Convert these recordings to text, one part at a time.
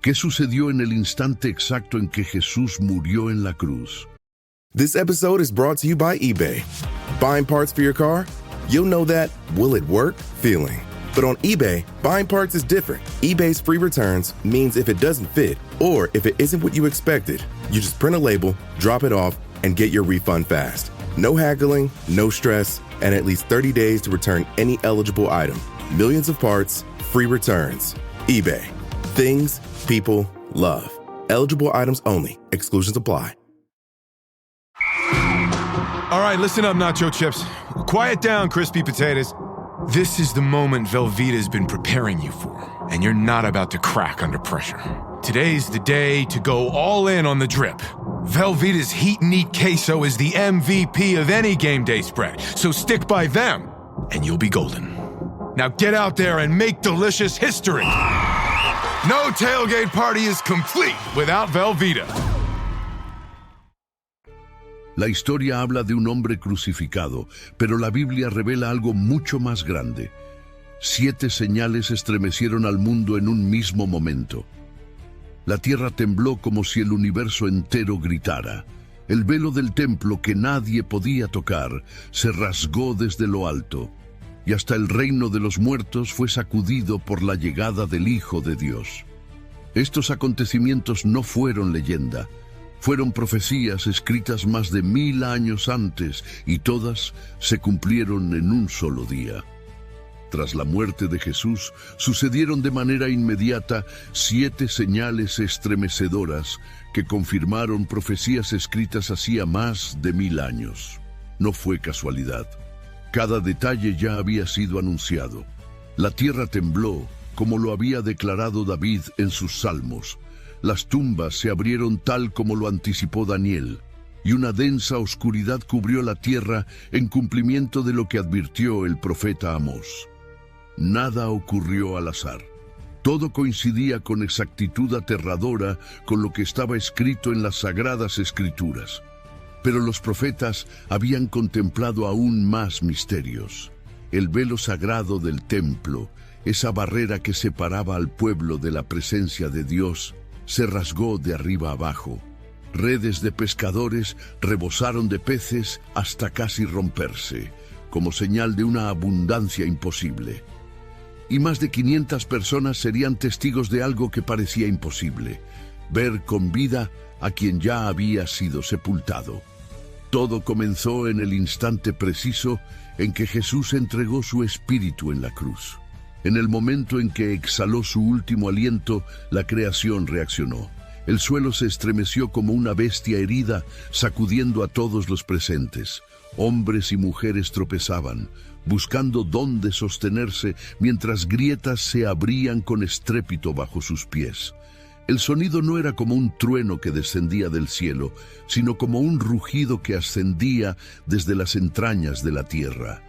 ¿Qué sucedió en el instante exacto en que Jesús murió en la cruz? This episode is brought to you by eBay. Buying parts for your car? You'll know that will it work feeling. But on eBay, buying parts is different. eBay's free returns means if it doesn't fit, or if it isn't what you expected, you just print a label, drop it off, and get your refund fast. No haggling, no stress, and at least 30 days to return any eligible item. Millions of parts, free returns. eBay. Things people love. Eligible items only. Exclusions apply. All right, listen up, Nacho Chips. Quiet down, crispy potatoes. This is the moment Velveeta's been preparing you for, and you're not about to crack under pressure. Today's the day to go all in on the drip. Velveeta's Heat and Eat Queso is the MVP of any game day spread, so stick by them, and you'll be golden. Now get out there and make delicious history. No tailgate party is complete without Velveeta. La historia habla de un hombre crucificado, pero la Biblia revela algo mucho más grande. 7 señales estremecieron al mundo en un mismo momento. La tierra tembló como si el universo entero gritara. El velo del templo que nadie podía tocar se rasgó desde lo alto, y hasta el reino de los muertos fue sacudido por la llegada del Hijo de Dios. Estos acontecimientos no fueron leyenda. Fueron profecías escritas más de 1000 años antes y todas se cumplieron en un solo día. Tras la muerte de Jesús, sucedieron de manera inmediata 7 señales estremecedoras que confirmaron profecías escritas hacía más de 1000 años. No fue casualidad. Cada detalle ya había sido anunciado. La tierra tembló, como lo había declarado David en sus salmos. Las tumbas se abrieron tal como lo anticipó Daniel, y una densa oscuridad cubrió la tierra en cumplimiento de lo que advirtió el profeta Amós. Nada ocurrió al azar. Todo coincidía con exactitud aterradora con lo que estaba escrito en las Sagradas Escrituras. Pero los profetas habían contemplado aún más misterios. El velo sagrado del templo, esa barrera que separaba al pueblo de la presencia de Dios, se rasgó de arriba abajo. Redes de pescadores rebosaron de peces hasta casi romperse, como señal de una abundancia imposible. Y más de 500 personas serían testigos de algo que parecía imposible: ver con vida a quien ya había sido sepultado. Todo comenzó en el instante preciso en que Jesús entregó su espíritu en la cruz. En el momento en que exhaló su último aliento, la creación reaccionó. El suelo se estremeció como una bestia herida, sacudiendo a todos los presentes. Hombres y mujeres tropezaban, buscando dónde sostenerse, mientras grietas se abrían con estrépito bajo sus pies. El sonido no era como un trueno que descendía del cielo, sino como un rugido que ascendía desde las entrañas de la tierra.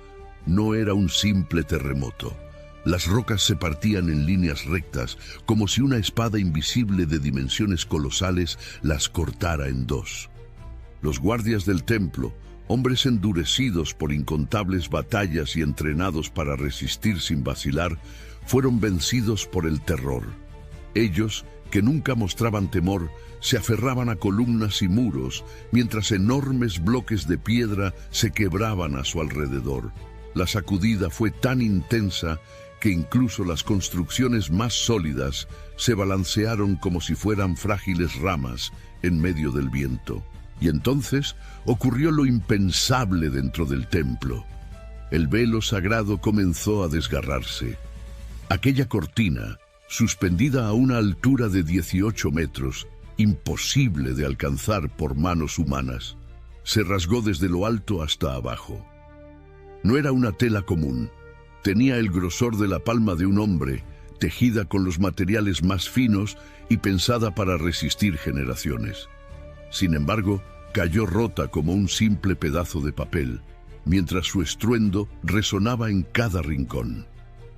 No era un simple terremoto. Las rocas se partían en líneas rectas, como si una espada invisible de dimensiones colosales las cortara en dos. Los guardias del templo, hombres endurecidos por incontables batallas y entrenados para resistir sin vacilar, fueron vencidos por el terror. Ellos, que nunca mostraban temor, se aferraban a columnas y muros, mientras enormes bloques de piedra se quebraban a su alrededor. La sacudida fue tan intensa que incluso las construcciones más sólidas se balancearon como si fueran frágiles ramas en medio del viento. Y entonces ocurrió lo impensable dentro del templo. El velo sagrado comenzó a desgarrarse. Aquella cortina, suspendida a una altura de 18 metros, imposible de alcanzar por manos humanas, se rasgó desde lo alto hasta abajo. No era una tela común. Tenía el grosor de la palma de un hombre, tejida con los materiales más finos y pensada para resistir generaciones. Sin embargo, cayó rota como un simple pedazo de papel, mientras su estruendo resonaba en cada rincón.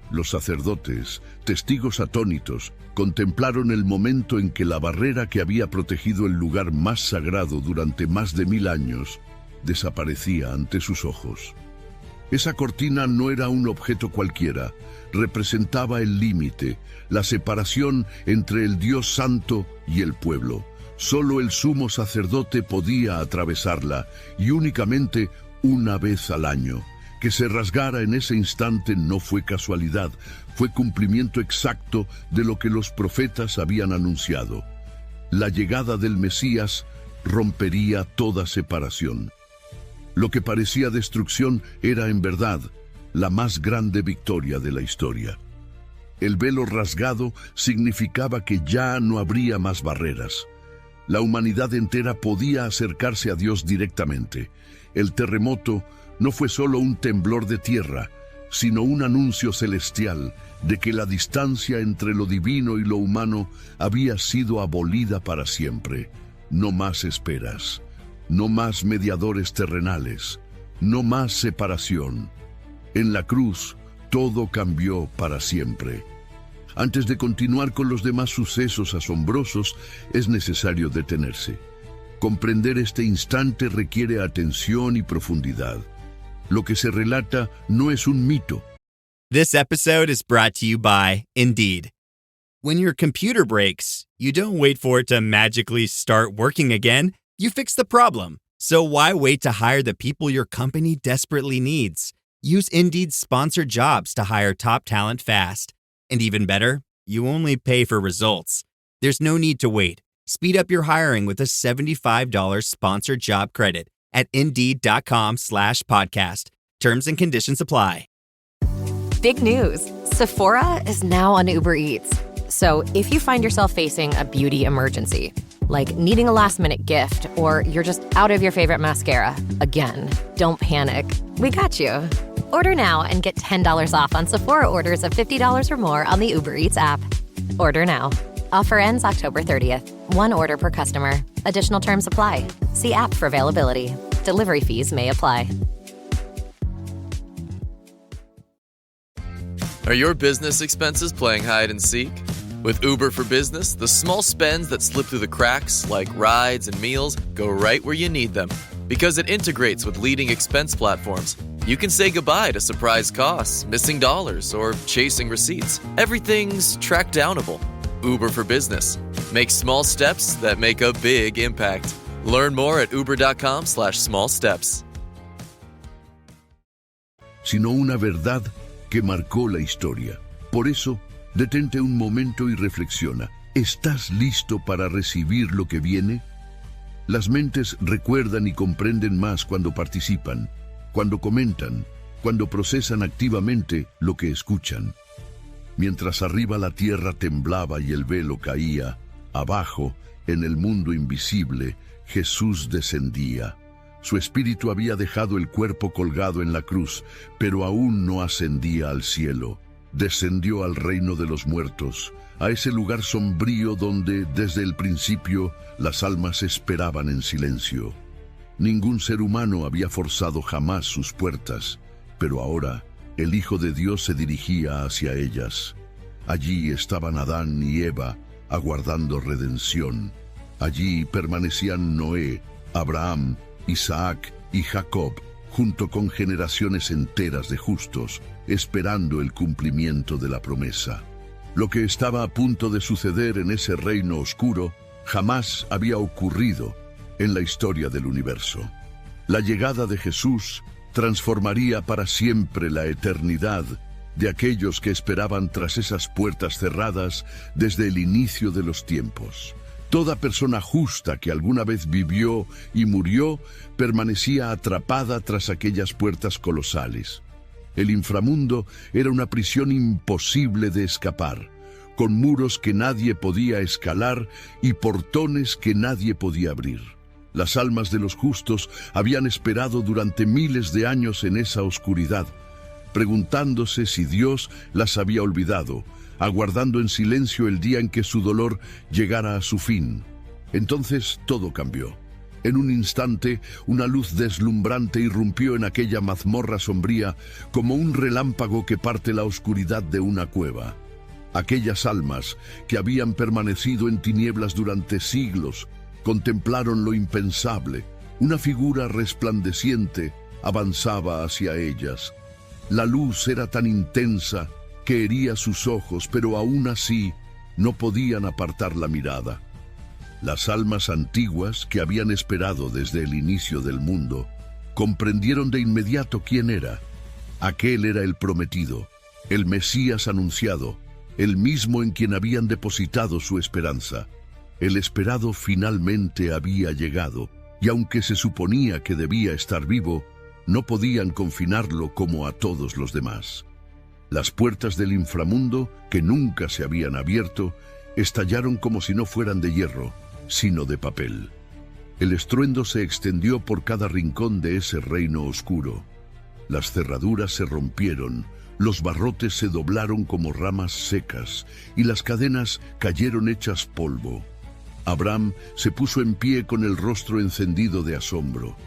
Los sacerdotes, testigos atónitos, contemplaron el momento en que la barrera que había protegido el lugar más sagrado durante más de 1000 años desaparecía ante sus ojos. Esa cortina no era un objeto cualquiera, representaba el límite, la separación entre el Dios Santo y el pueblo. Solo el sumo sacerdote podía atravesarla, y únicamente una vez al año. Que se rasgara en ese instante no fue casualidad, fue cumplimiento exacto de lo que los profetas habían anunciado. La llegada del Mesías rompería toda separación. Lo que parecía destrucción era en verdad la más grande victoria de la historia. El velo rasgado significaba que ya no habría más barreras. La humanidad entera podía acercarse a Dios directamente. El terremoto no fue solo un temblor de tierra, sino un anuncio celestial de que la distancia entre lo divino y lo humano había sido abolida para siempre. No más esperas, no más mediadores terrenales, no más separación. En la cruz, todo cambió para siempre. Antes de continuar con los demás sucesos asombrosos, es necesario detenerse. Comprender este instante requiere atención y profundidad. Lo que se relata no es un mito. This episode is brought to you by Indeed. When your computer breaks, you don't wait for it to magically start working again. You fix the problem. So why wait to hire the people your company desperately needs? Use Indeed's sponsored jobs to hire top talent fast. And even better, you only pay for results. There's no need to wait. Speed up your hiring with a $75 sponsored job credit at Indeed.com/podcast. Terms and conditions apply. Big news. Sephora is now on Uber Eats. So if you find yourself facing a beauty emergency, like needing a last-minute gift, or you're just out of your favorite mascara, again, don't panic. We got you. Order now and get $10 off on Sephora orders of $50 or more on the Uber Eats app. Order now. Offer ends October 30th. One order per customer. Additional terms apply. See app for availability. Delivery fees may apply. Are your business expenses playing hide and seek? With Uber for Business, the small spends that slip through the cracks, like rides and meals, go right where you need them. Because it integrates with leading expense platforms, you can say goodbye to surprise costs, missing dollars, or chasing receipts. Everything's track downable. Uber for Business. Make small steps that make a big impact. Learn more at uber.com/small steps. Sino una verdad que marcó la historia. Por eso, detente un momento y reflexiona. ¿Estás listo para recibir lo que viene? Las mentes recuerdan y comprenden más cuando participan, cuando comentan, cuando procesan activamente lo que escuchan. Mientras arriba la tierra temblaba y el velo caía, abajo, en el mundo invisible, Jesús descendía. Su espíritu había dejado el cuerpo colgado en la cruz, pero aún no ascendía al cielo. Descendió al reino de los muertos, a ese lugar sombrío donde, desde el principio, las almas esperaban en silencio. Ningún ser humano había forzado jamás sus puertas, pero ahora el Hijo de Dios se dirigía hacia ellas. Allí estaban Adán y Eva, aguardando redención. Allí permanecían Noé, Abraham, Isaac y Jacob, junto con generaciones enteras de justos, esperando el cumplimiento de la promesa. Lo que estaba a punto de suceder en ese reino oscuro jamás había ocurrido en la historia del universo. La llegada de Jesús transformaría para siempre la eternidad de aquellos que esperaban tras esas puertas cerradas desde el inicio de los tiempos. Toda persona justa que alguna vez vivió y murió permanecía atrapada tras aquellas puertas colosales. El inframundo era una prisión imposible de escapar, con muros que nadie podía escalar y portones que nadie podía abrir. Las almas de los justos habían esperado durante miles de años en esa oscuridad, preguntándose si Dios las había olvidado, aguardando en silencio el día en que su dolor llegara a su fin. Entonces todo cambió. En un instante, una luz deslumbrante irrumpió en aquella mazmorra sombría como un relámpago que parte la oscuridad de una cueva. Aquellas almas que habían permanecido en tinieblas durante siglos contemplaron lo impensable. Una figura resplandeciente avanzaba hacia ellas, La luz era tan intensa que hería sus ojos, pero aún así no podían apartar la mirada. Las almas antiguas que habían esperado desde el inicio del mundo comprendieron de inmediato quién era. Aquel era el prometido, el Mesías anunciado, el mismo en quien habían depositado su esperanza. El esperado finalmente había llegado, y aunque se suponía que debía estar vivo, no podían confinarlo como a todos los demás. Las puertas del inframundo, que nunca se habían abierto, estallaron como si no fueran de hierro, sino de papel. El estruendo se extendió por cada rincón de ese reino oscuro. Las cerraduras se rompieron, los barrotes se doblaron como ramas secas, y las cadenas cayeron hechas polvo. Abraham se puso en pie con el rostro encendido de asombro.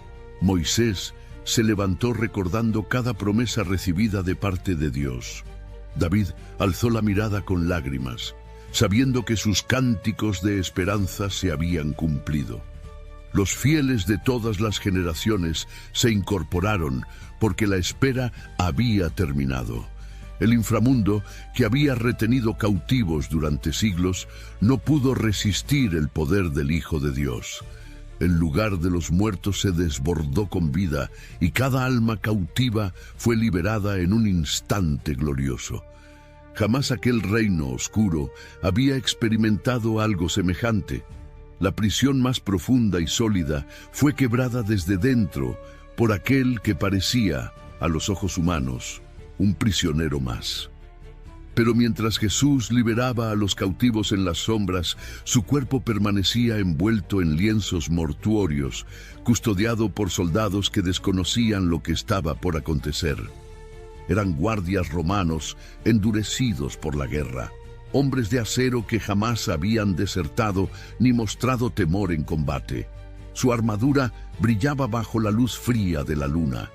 Moisés se levantó recordando cada promesa recibida de parte de Dios. David alzó la mirada con lágrimas, sabiendo que sus cánticos de esperanza se habían cumplido. Los fieles de todas las generaciones se incorporaron porque la espera había terminado. El inframundo, que había retenido cautivos durante siglos, no pudo resistir el poder del Hijo de Dios. El lugar de los muertos se desbordó con vida y cada alma cautiva fue liberada en un instante glorioso. Jamás aquel reino oscuro había experimentado algo semejante. La prisión más profunda y sólida fue quebrada desde dentro por aquel que parecía, a los ojos humanos, un prisionero más. Pero mientras Jesús liberaba a los cautivos en las sombras, su cuerpo permanecía envuelto en lienzos mortuorios, custodiado por soldados que desconocían lo que estaba por acontecer. Eran guardias romanos endurecidos por la guerra, hombres de acero que jamás habían desertado ni mostrado temor en combate. Su armadura brillaba bajo la luz fría de la luna.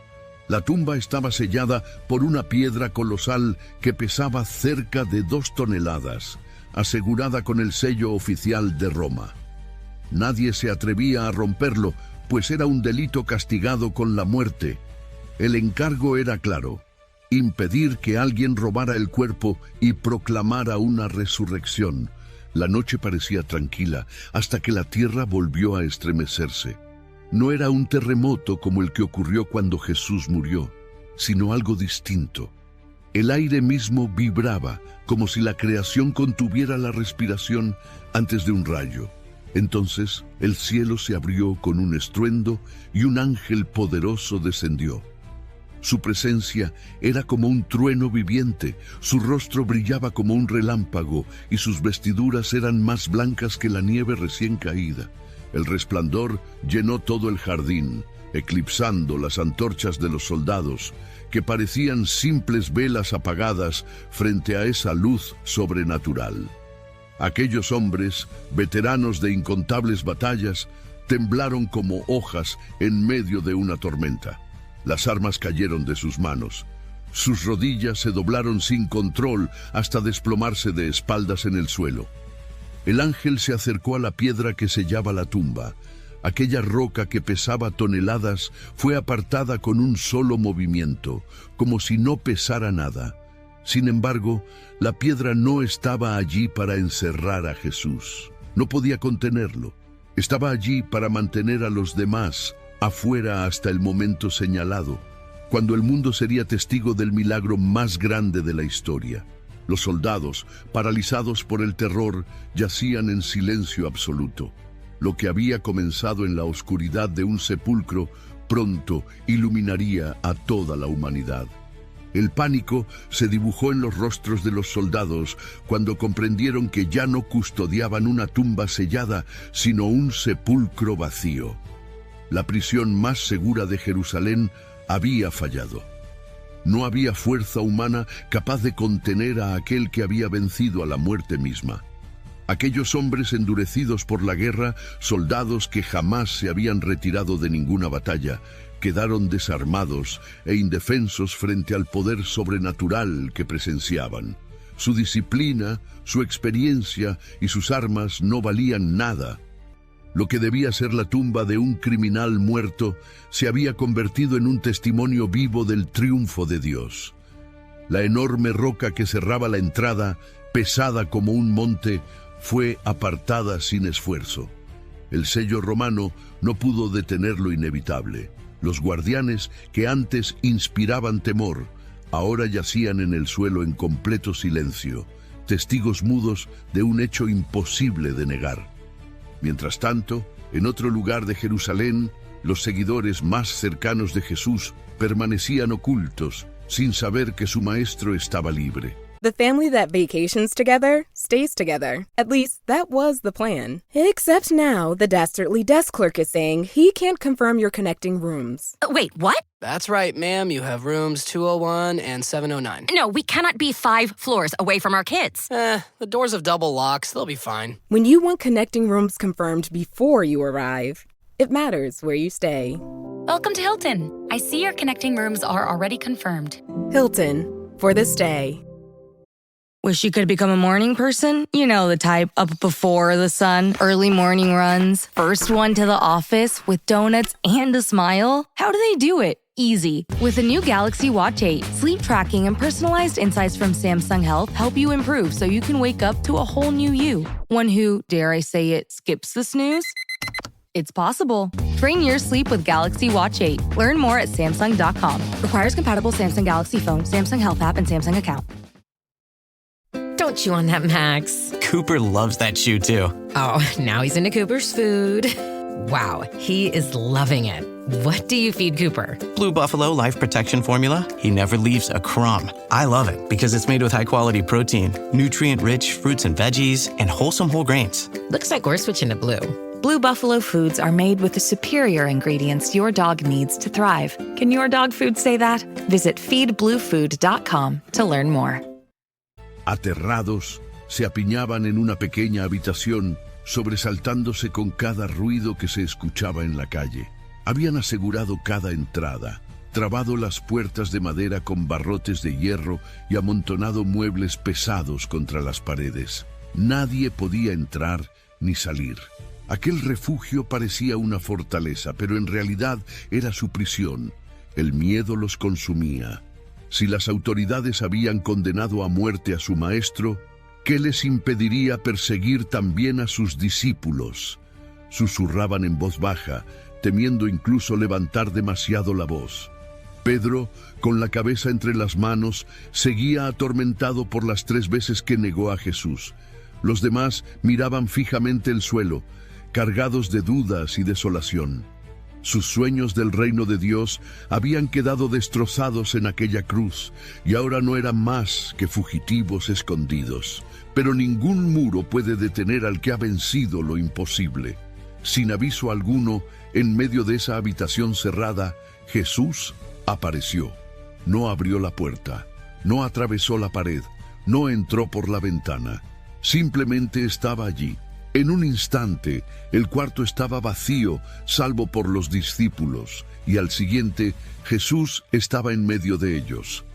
La tumba estaba sellada por una piedra colosal que pesaba cerca de 2 toneladas, asegurada con el sello oficial de Roma. Nadie se atrevía a romperlo, pues era un delito castigado con la muerte. El encargo era claro: impedir que alguien robara el cuerpo y proclamara una resurrección. La noche parecía tranquila hasta que la tierra volvió a estremecerse. No era un terremoto como el que ocurrió cuando Jesús murió, sino algo distinto. El aire mismo vibraba, como si la creación contuviera la respiración antes de un rayo. Entonces el cielo se abrió con un estruendo y un ángel poderoso descendió. Su presencia era como un trueno viviente, su rostro brillaba como un relámpago y sus vestiduras eran más blancas que la nieve recién caída. El resplandor llenó todo el jardín, eclipsando las antorchas de los soldados, que parecían simples velas apagadas frente a esa luz sobrenatural. Aquellos hombres, veteranos de incontables batallas, temblaron como hojas en medio de una tormenta. Las armas cayeron de sus manos. Sus rodillas se doblaron sin control hasta desplomarse de espaldas en el suelo. El ángel se acercó a la piedra que sellaba la tumba. Aquella roca que pesaba toneladas fue apartada con un solo movimiento, como si no pesara nada. Sin embargo, la piedra no estaba allí para encerrar a Jesús. No podía contenerlo. Estaba allí para mantener a los demás afuera hasta el momento señalado, cuando el mundo sería testigo del milagro más grande de la historia. Los soldados, paralizados por el terror, yacían en silencio absoluto. Lo que había comenzado en la oscuridad de un sepulcro pronto iluminaría a toda la humanidad. El pánico se dibujó en los rostros de los soldados cuando comprendieron que ya no custodiaban una tumba sellada, sino un sepulcro vacío. La prisión más segura de Jerusalén había fallado. No había fuerza humana capaz de contener a aquel que había vencido a la muerte misma. Aquellos hombres endurecidos por la guerra, soldados que jamás se habían retirado de ninguna batalla, quedaron desarmados e indefensos frente al poder sobrenatural que presenciaban. Su disciplina, su experiencia y sus armas no valían nada. Lo que debía ser la tumba de un criminal muerto se había convertido en un testimonio vivo del triunfo de Dios. La enorme roca que cerraba la entrada, pesada como un monte, fue apartada sin esfuerzo. El sello romano no pudo detener lo inevitable. Los guardianes, que antes inspiraban temor, ahora yacían en el suelo en completo silencio, testigos mudos de un hecho imposible de negar. Mientras tanto, en otro lugar de Jerusalén, los seguidores más cercanos de Jesús permanecían ocultos, sin saber que su maestro estaba libre. The family that vacations together stays together. At least, that was the plan. Except now, the dastardly desk clerk is saying he can't confirm your connecting rooms. Wait, what? That's right, ma'am. You have rooms 201 and 709. No, we cannot be 5 floors away from our kids. The doors have double locks. They'll be fine. When you want connecting rooms confirmed before you arrive, it matters where you stay. Welcome to Hilton. I see your connecting rooms are already confirmed. Hilton, for the stay. Wish you could become a morning person? You know, the type up before the sun, early morning runs, first one to the office with donuts and a smile. How do they do it? Easy. With the new Galaxy Watch 8, sleep tracking and personalized insights from Samsung Health help you improve so you can wake up to a whole new you. One who, dare I say it, skips the snooze? It's possible. Train your sleep with Galaxy Watch 8. Learn more at Samsung.com. Requires compatible Samsung Galaxy phone, Samsung Health app, and Samsung account. Don't chew on that, Max. Cooper loves that chew, too. Oh, now he's into Cooper's food. Wow, he is loving it. What do you feed Cooper? Blue Buffalo Life Protection Formula. He never leaves a crumb. I love it because it's made with high-quality protein, nutrient-rich fruits and veggies, and wholesome whole grains. Looks like we're switching to Blue. Blue Buffalo foods are made with the superior ingredients your dog needs to thrive. Can your dog food say that? Visit feedbluefood.com to learn more. Aterrados, se apiñaban en una pequeña habitación, sobresaltándose con cada ruido que se escuchaba en la calle. Habían asegurado cada entrada, trabado las puertas de madera con barrotes de hierro y amontonado muebles pesados contra las paredes. Nadie podía entrar ni salir. Aquel refugio parecía una fortaleza, pero en realidad era su prisión. El miedo los consumía. Si las autoridades habían condenado a muerte a su maestro, ¿qué les impediría perseguir también a sus discípulos? Susurraban en voz baja, temiendo incluso levantar demasiado la voz. Pedro, con la cabeza entre las manos, seguía atormentado por las 3 veces que negó a Jesús. Los demás miraban fijamente el suelo, cargados de dudas y desolación. Sus sueños del reino de Dios habían quedado destrozados en aquella cruz y ahora no eran más que fugitivos escondidos. Pero ningún muro puede detener al que ha vencido lo imposible. Sin aviso alguno, en medio de esa habitación cerrada, Jesús apareció. No abrió la puerta, no atravesó la pared, no entró por la ventana. Simplemente estaba allí. En un instante, el cuarto estaba vacío, salvo por los discípulos, y al siguiente, Jesús estaba en medio de ellos.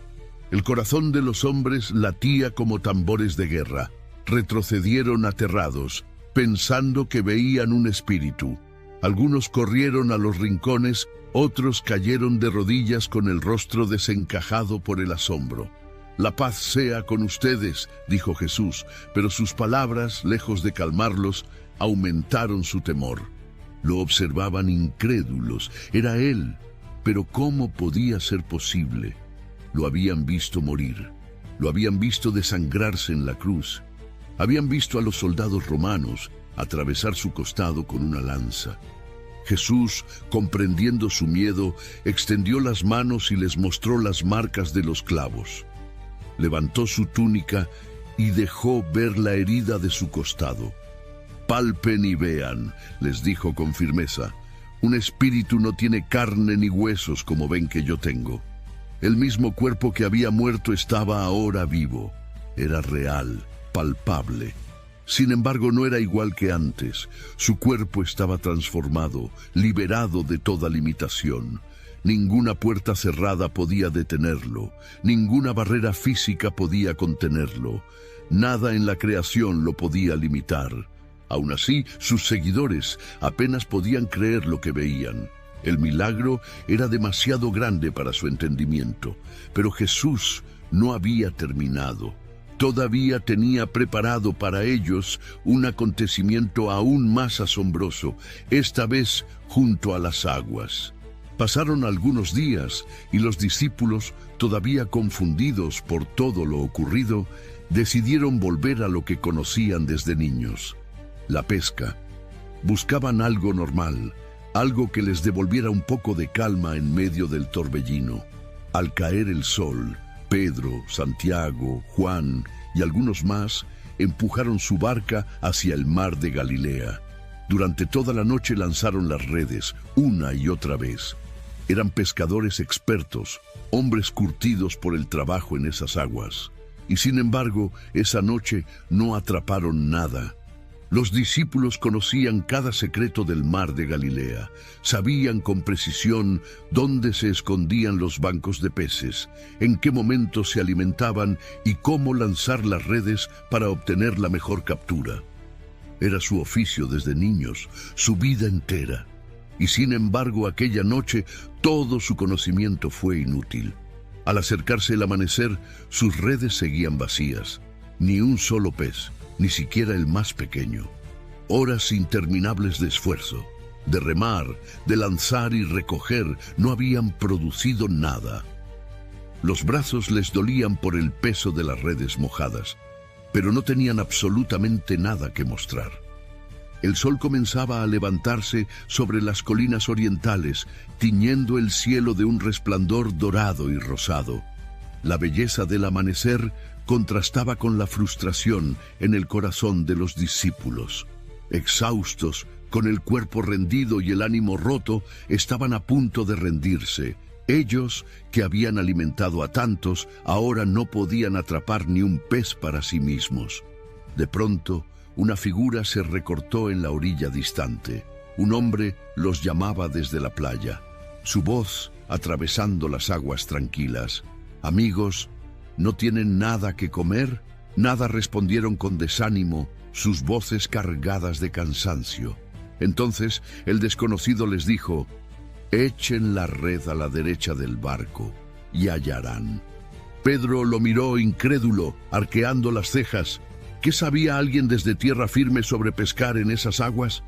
El corazón de los hombres latía como tambores de guerra. Retrocedieron aterrados, pensando que veían un espíritu. Algunos corrieron a los rincones, otros cayeron de rodillas con el rostro desencajado por el asombro. «La paz sea con ustedes», dijo Jesús, pero sus palabras, lejos de calmarlos, aumentaron su temor. Lo observaban incrédulos. Era Él, pero ¿cómo podía ser posible? Lo habían visto morir. Lo habían visto desangrarse en la cruz. Habían visto a los soldados romanos atravesar su costado con una lanza. Jesús, comprendiendo su miedo, extendió las manos y les mostró las marcas de los clavos. Levantó su túnica y dejó ver la herida de su costado. «Palpen y vean», les dijo con firmeza. «Un espíritu no tiene carne ni huesos como ven que yo tengo». El mismo cuerpo que había muerto estaba ahora vivo. Era real, palpable. Sin embargo, no era igual que antes. Su cuerpo estaba transformado, liberado de toda limitación. Ninguna puerta cerrada podía detenerlo, ninguna barrera física podía contenerlo, nada en la creación lo podía limitar. Aún así, sus seguidores apenas podían creer lo que veían. El milagro era demasiado grande para su entendimiento, pero Jesús no había terminado. Todavía tenía preparado para ellos un acontecimiento aún más asombroso, esta vez junto a las aguas. Pasaron algunos días y los discípulos, todavía confundidos por todo lo ocurrido, decidieron volver a lo que conocían desde niños: la pesca. Buscaban algo normal, algo que les devolviera un poco de calma en medio del torbellino. Al caer el sol, Pedro, Santiago, Juan y algunos más empujaron su barca hacia el mar de Galilea. Durante toda la noche lanzaron las redes, una y otra vez. Eran pescadores expertos, hombres curtidos por el trabajo en esas aguas. Y sin embargo, esa noche no atraparon nada. Los discípulos conocían cada secreto del mar de Galilea. Sabían con precisión dónde se escondían los bancos de peces, en qué momento se alimentaban y cómo lanzar las redes para obtener la mejor captura. Era su oficio desde niños, su vida entera. Y sin embargo, aquella noche todo su conocimiento fue inútil. Al acercarse el amanecer, sus redes seguían vacías. Ni un solo pez, ni siquiera el más pequeño. Horas interminables de esfuerzo, de remar, de lanzar y recoger, no habían producido nada. Los brazos les dolían por el peso de las redes mojadas, pero no tenían absolutamente nada que mostrar. El sol comenzaba a levantarse sobre las colinas orientales, tiñendo el cielo de un resplandor dorado y rosado. La belleza del amanecer contrastaba con la frustración en el corazón de los discípulos. Exhaustos, con el cuerpo rendido y el ánimo roto, estaban a punto de rendirse. Ellos, que habían alimentado a tantos, ahora no podían atrapar ni un pez para sí mismos. De pronto, una figura se recortó en la orilla distante. Un hombre los llamaba desde la playa, su voz atravesando las aguas tranquilas. «Amigos, ¿no tienen nada que comer?». Nada respondieron con desánimo, sus voces cargadas de cansancio. Entonces el desconocido les dijo: «Echen la red a la derecha del barco y hallarán». Pedro lo miró incrédulo, arqueando las cejas. ¿Qué sabía alguien desde tierra firme sobre pescar en esas aguas?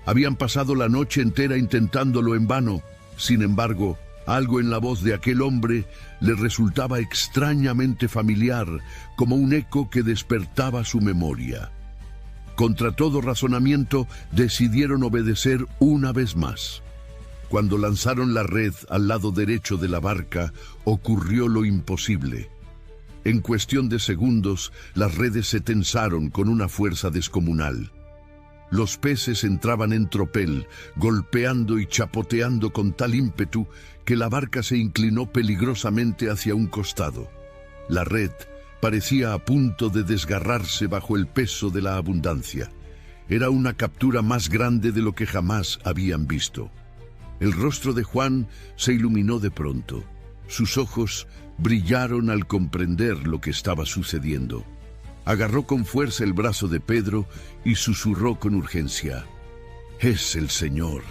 Habían pasado la noche entera intentándolo en vano. Sin embargo, algo en la voz de aquel hombre le resultaba extrañamente familiar, como un eco que despertaba su memoria. Contra todo razonamiento, decidieron obedecer una vez más. Cuando lanzaron la red al lado derecho de la barca, ocurrió lo imposible. En cuestión de segundos, las redes se tensaron con una fuerza descomunal. Los peces entraban en tropel, golpeando y chapoteando con tal ímpetu que la barca se inclinó peligrosamente hacia un costado. La red parecía a punto de desgarrarse bajo el peso de la abundancia. Era una captura más grande de lo que jamás habían visto. El rostro de Juan se iluminó de pronto. Sus ojos brillaron al comprender lo que estaba sucediendo. Agarró con fuerza el brazo de Pedro y susurró con urgencia: «Es el Señor».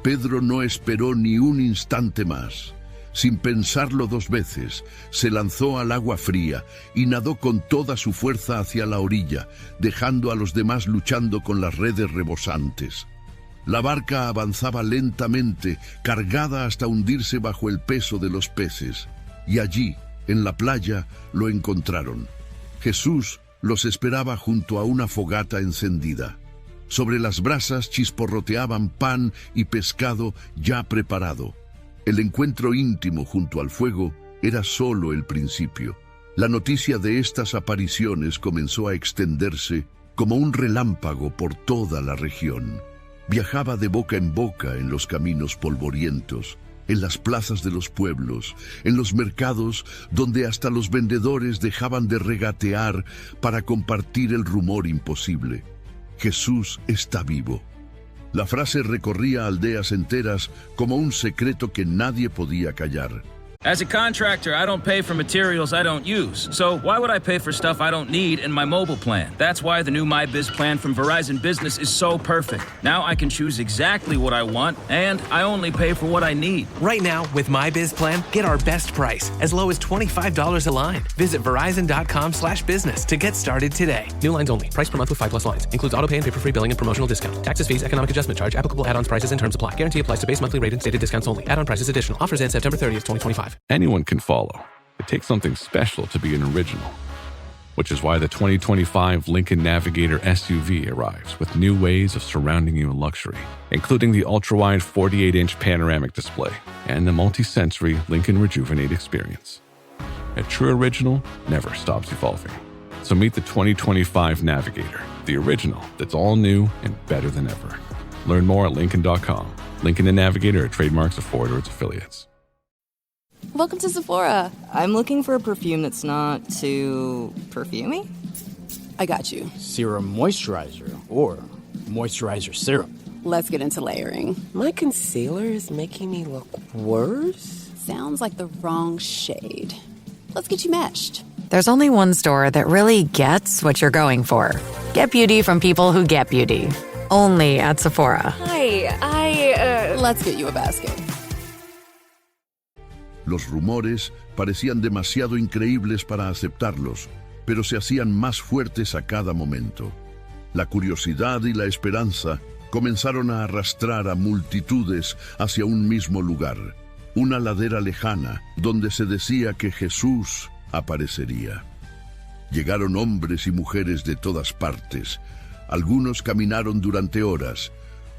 Pedro no esperó ni un instante más. Sin pensarlo dos veces, se lanzó al agua fría y nadó con toda su fuerza hacia la orilla, dejando a los demás luchando con las redes rebosantes. La barca avanzaba lentamente, cargada hasta hundirse bajo el peso de los peces. Y allí, en la playa, lo encontraron. Jesús los esperaba junto a una fogata encendida. Sobre las brasas chisporroteaban pan y pescado ya preparado. El encuentro íntimo junto al fuego era solo el principio. La noticia de estas apariciones comenzó a extenderse como un relámpago por toda la región. Viajaba de boca en los caminos polvorientos, en las plazas de los pueblos, en los mercados donde hasta los vendedores dejaban de regatear para compartir el rumor imposible: «Jesús está vivo». La frase recorría aldeas enteras como un secreto que nadie podía callar. As a contractor, I don't pay for materials I don't use. So why would I pay for stuff I don't need in my mobile plan? That's why the new MyBiz plan from Verizon Business is so perfect. Now I can choose exactly what I want, and I only pay for what I need. Right now, with MyBiz plan, get our best price, as low as $25 a line. Visit Verizon.com/business to get started today. New lines only. Price per month with 5+ lines. Includes auto pay and paper-free billing and promotional discount. Taxes, fees, economic adjustment charge. Applicable add-ons, prices, and terms apply. Guarantee applies to base monthly rate and stated discounts only. Add-on prices additional. Offers end September 30th, 2025. Anyone can follow. It takes something special to be an original, which is why the 2025 Lincoln Navigator SUV arrives with new ways of surrounding you in luxury, including the ultra-wide 48-inch panoramic display and the multi-sensory Lincoln Rejuvenate experience. A true original never stops evolving. So meet the 2025 Navigator, the original that's all new and better than ever. Learn more at Lincoln.com. Lincoln and Navigator are trademarks of Ford or its affiliates. Welcome to Sephora. I'm looking for a perfume that's not too perfumey. I got you. Serum moisturizer or moisturizer serum. Let's get into layering. My concealer is making me look worse. Sounds like the wrong shade. Let's get you matched. There's only one store that really gets what you're going for. Get beauty from people who get beauty. Only at Sephora. Hi, Let's get you a basket. Los rumores parecían demasiado increíbles para aceptarlos, pero se hacían más fuertes a cada momento. La curiosidad y la esperanza comenzaron a arrastrar a multitudes hacia un mismo lugar, una ladera lejana donde se decía que Jesús aparecería. Llegaron hombres y mujeres de todas partes. Algunos caminaron durante horas.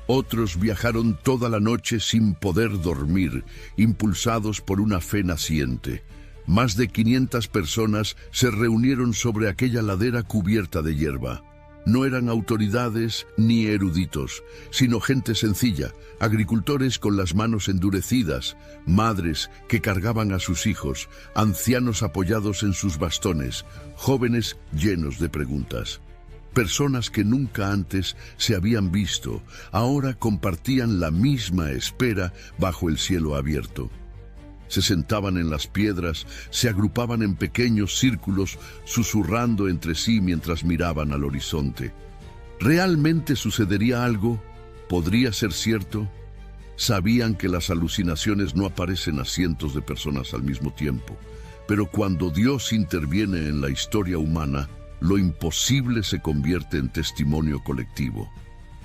Otros viajaron toda la noche sin poder dormir, impulsados por una fe naciente. Más de 500 personas se reunieron sobre aquella ladera cubierta de hierba. No eran autoridades ni eruditos, sino gente sencilla, agricultores con las manos endurecidas, madres que cargaban a sus hijos, ancianos apoyados en sus bastones, jóvenes llenos de preguntas. Personas que nunca antes se habían visto, ahora compartían la misma espera bajo el cielo abierto. Se sentaban en las piedras, se agrupaban en pequeños círculos, susurrando entre sí mientras miraban al horizonte. ¿Realmente sucedería algo? ¿Podría ser cierto? Sabían que las alucinaciones no aparecen a cientos de personas al mismo tiempo, pero cuando Dios interviene en la historia humana, lo imposible se convierte en testimonio colectivo.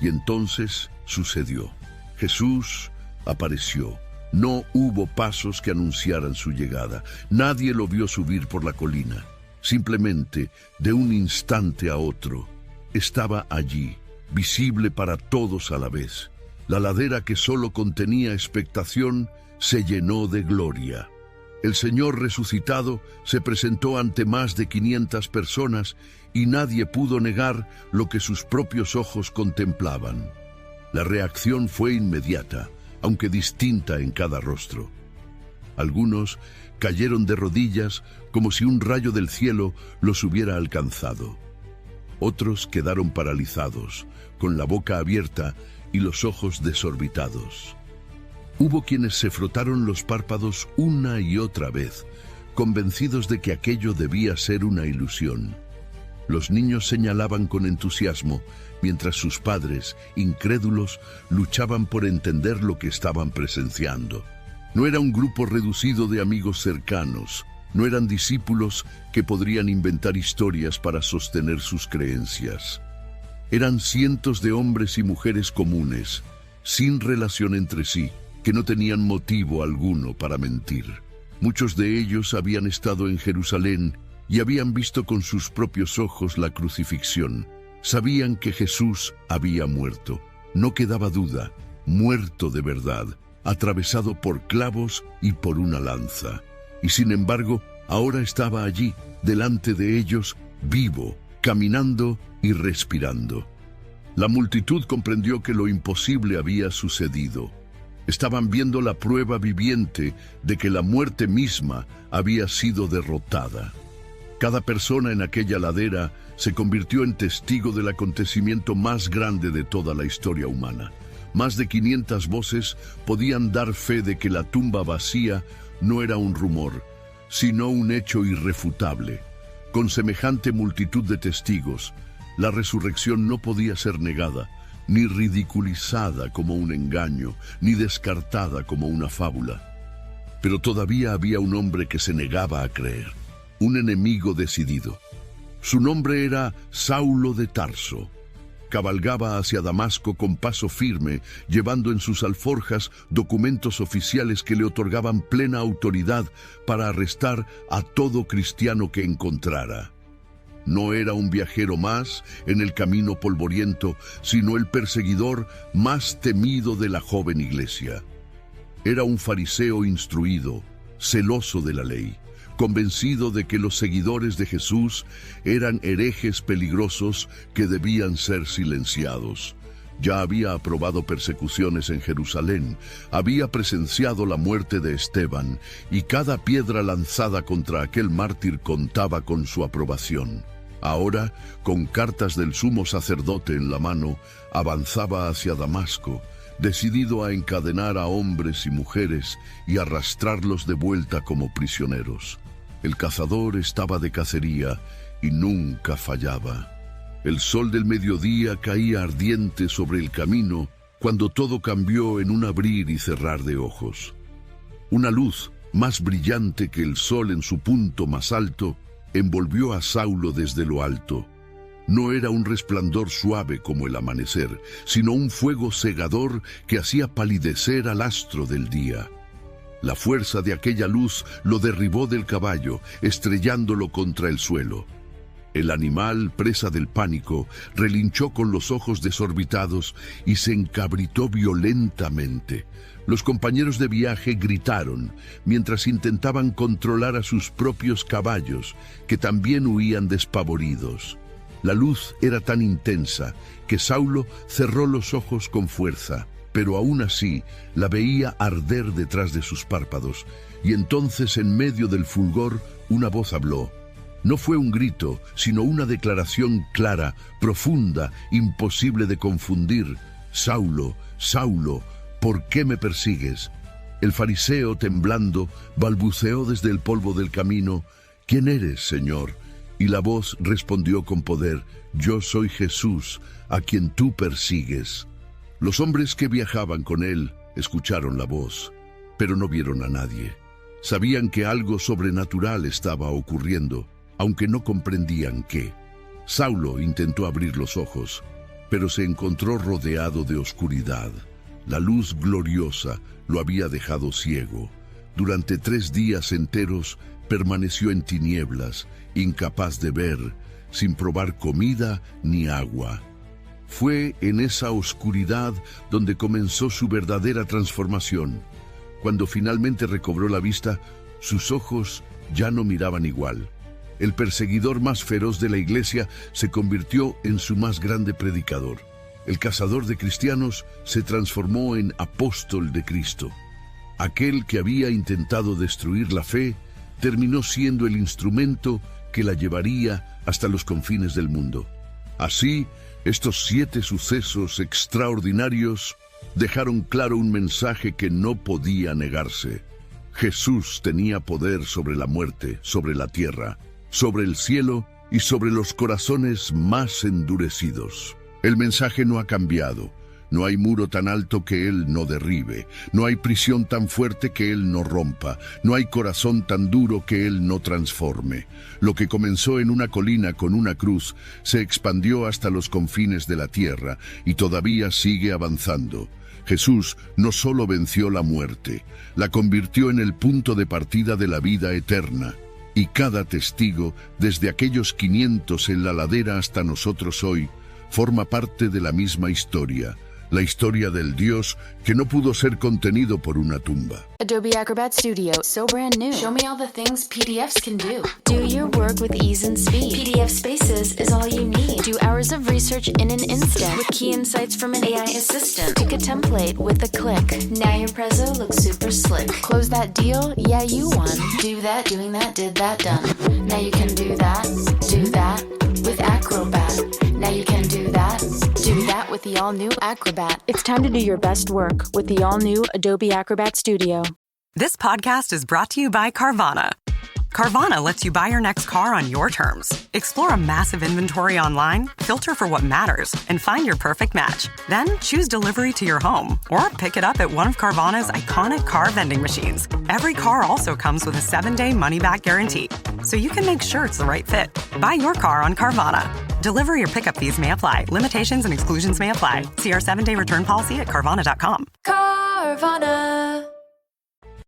Y entonces sucedió. Jesús apareció. No hubo pasos que anunciaran su llegada. Nadie lo vio subir por la colina. Simplemente, de un instante a otro, estaba allí, visible para todos a la vez. La ladera que solo contenía expectación se llenó de gloria. El Señor resucitado se presentó ante más de 500 personas y nadie pudo negar lo que sus propios ojos contemplaban. La reacción fue inmediata, aunque distinta en cada rostro. Algunos cayeron de rodillas como si un rayo del cielo los hubiera alcanzado. Otros quedaron paralizados, con la boca abierta y los ojos desorbitados. Hubo quienes se frotaron los párpados una y otra vez, convencidos de que aquello debía ser una ilusión. Los niños señalaban con entusiasmo, mientras sus padres, incrédulos, luchaban por entender lo que estaban presenciando. No era un grupo reducido de amigos cercanos, no eran discípulos que podrían inventar historias para sostener sus creencias. Eran cientos de hombres y mujeres comunes, sin relación entre sí, que no tenían motivo alguno para mentir. Muchos de ellos habían estado en Jerusalén y habían visto con sus propios ojos la crucifixión. Sabían que Jesús había muerto. No quedaba duda, muerto de verdad, atravesado por clavos y por una lanza. Y sin embargo, ahora estaba allí, delante de ellos, vivo, caminando y respirando. La multitud comprendió que lo imposible había sucedido. Estaban viendo la prueba viviente de que la muerte misma había sido derrotada. Cada persona en aquella ladera se convirtió en testigo del acontecimiento más grande de toda la historia humana. Más de 500 voces podían dar fe de que la tumba vacía no era un rumor, sino un hecho irrefutable. Con semejante multitud de testigos, la resurrección no podía ser negada, ni ridiculizada como un engaño, ni descartada como una fábula. Pero todavía había un hombre que se negaba a creer, un enemigo decidido. Su nombre era Saulo de Tarso. Cabalgaba hacia Damasco con paso firme, llevando en sus alforjas documentos oficiales que le otorgaban plena autoridad para arrestar a todo cristiano que encontrara. No era un viajero más en el camino polvoriento, sino el perseguidor más temido de la joven iglesia. Era un fariseo instruido, celoso de la ley, convencido de que los seguidores de Jesús eran herejes peligrosos que debían ser silenciados. Ya había aprobado persecuciones en Jerusalén, había presenciado la muerte de Esteban, y cada piedra lanzada contra aquel mártir contaba con su aprobación. Ahora, con cartas del sumo sacerdote en la mano, avanzaba hacia Damasco, decidido a encadenar a hombres y mujeres y arrastrarlos de vuelta como prisioneros. El cazador estaba de cacería y nunca fallaba. El sol del mediodía caía ardiente sobre el camino cuando todo cambió en un abrir y cerrar de ojos. Una luz, más brillante que el sol en su punto más alto, envolvió a Saulo desde lo alto. No era un resplandor suave como el amanecer, sino un fuego cegador que hacía palidecer al astro del día. La fuerza de aquella luz lo derribó del caballo, estrellándolo contra el suelo. El animal, presa del pánico, relinchó con los ojos desorbitados y se encabritó violentamente. Los compañeros de viaje gritaron mientras intentaban controlar a sus propios caballos, que también huían despavoridos. La luz era tan intensa que Saulo cerró los ojos con fuerza, pero aún así la veía arder detrás de sus párpados, y entonces en medio del fulgor una voz habló. No fue un grito, sino una declaración clara, profunda, imposible de confundir. «Saulo, Saulo, ¿por qué me persigues?» El fariseo, temblando, balbuceó desde el polvo del camino: «¿Quién eres, Señor?» Y la voz respondió con poder: «Yo soy Jesús, a quien tú persigues». Los hombres que viajaban con él escucharon la voz, pero no vieron a nadie. Sabían que algo sobrenatural estaba ocurriendo, aunque no comprendían qué. Saulo intentó abrir los ojos, pero se encontró rodeado de oscuridad. La luz gloriosa lo había dejado ciego. Durante 3 días enteros permaneció en tinieblas, incapaz de ver, sin probar comida ni agua. Fue en esa oscuridad donde comenzó su verdadera transformación. Cuando finalmente recobró la vista, sus ojos ya no miraban igual. El perseguidor más feroz de la iglesia se convirtió en su más grande predicador. El cazador de cristianos se transformó en apóstol de Cristo. Aquel que había intentado destruir la fe terminó siendo el instrumento que la llevaría hasta los confines del mundo. Así, estos 7 sucesos extraordinarios dejaron claro un mensaje que no podía negarse. Jesús tenía poder sobre la muerte, sobre la tierra, sobre el cielo y sobre los corazones más endurecidos. El mensaje no ha cambiado. No hay muro tan alto que Él no derribe. No hay prisión tan fuerte que Él no rompa. No hay corazón tan duro que Él no transforme. Lo que comenzó en una colina con una cruz se expandió hasta los confines de la tierra y todavía sigue avanzando. Jesús no solo venció la muerte, la convirtió en el punto de partida de la vida eterna. Y cada testigo, desde aquellos 500 en la ladera hasta nosotros hoy, forma parte de la misma historia. La historia del Dios que no pudo ser contenido por una tumba. Adobe Acrobat Studio, so brand new. Show me all the things PDFs can do. Do your work with ease and speed. PDF Spaces is all you need. Do hours of research in an instant with key insights from an AI assistant. Pick a template with a click. Now your prezzo looks super slick. Close that deal? Yeah, you won. Do that, doing that, did that, done. Now you can do that with Acrobat. Now you can do that with the all-new Acrobat. It's time to do your best work with the all-new Adobe Acrobat Studio. This podcast is brought to you by Carvana. Carvana lets you buy your next car on your terms. Explore a massive inventory online, filter for what matters, and find your perfect match. Then choose delivery to your home or pick it up at one of Carvana's iconic car vending machines. Every car also comes with a 7-day money-back guarantee, so you can make sure it's the right fit. Buy your car on Carvana. Delivery or pickup fees may apply. Limitations and exclusions may apply. See our 7-day return policy at Carvana.com. Carvana.